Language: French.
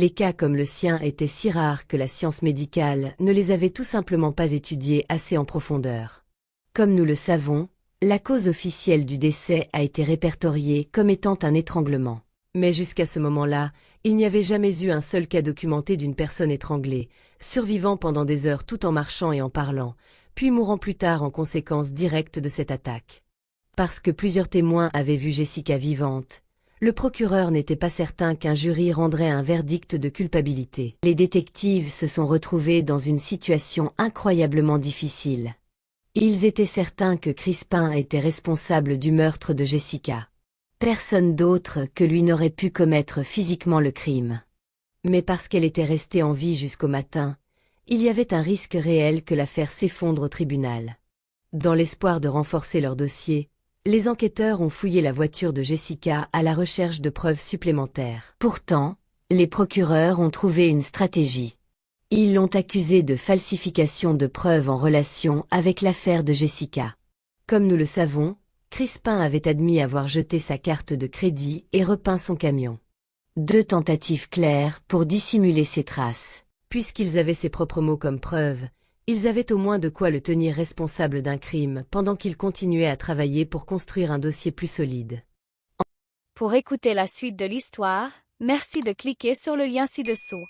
Les cas comme le sien étaient si rares que la science médicale ne les avait tout simplement pas étudiés assez en profondeur. Comme nous le savons, la cause officielle du décès a été répertoriée comme étant un étranglement. Mais jusqu'à ce moment-là, il n'y avait jamais eu un seul cas documenté d'une personne étranglée, survivant pendant des heures tout en marchant et en parlant, puis mourant plus tard en conséquence directe de cette attaque. Parce que plusieurs témoins avaient vu Jessica vivante, le procureur n'était pas certain qu'un jury rendrait un verdict de culpabilité. Les détectives se sont retrouvés dans une situation incroyablement difficile. Ils étaient certains que Crispin était responsable du meurtre de Jessica. Personne d'autre que lui n'aurait pu commettre physiquement le crime. Mais parce qu'elle était restée en vie jusqu'au matin, il y avait un risque réel que l'affaire s'effondre au tribunal. Dans l'espoir de renforcer leur dossier, les enquêteurs ont fouillé la voiture de Jessica à la recherche de preuves supplémentaires. Pourtant, les procureurs ont trouvé une stratégie. Ils l'ont accusée de falsification de preuves en relation avec l'affaire de Jessica. Comme nous le savons, Crispin avait admis avoir jeté sa carte de crédit et repeint son camion. 2 tentatives claires pour dissimuler ses traces. Puisqu'ils avaient ses propres mots comme preuve, ils avaient au moins de quoi le tenir responsable d'un crime pendant qu'il continuait à travailler pour construire un dossier plus solide. Pour écouter la suite de l'histoire, merci de cliquer sur le lien ci-dessous.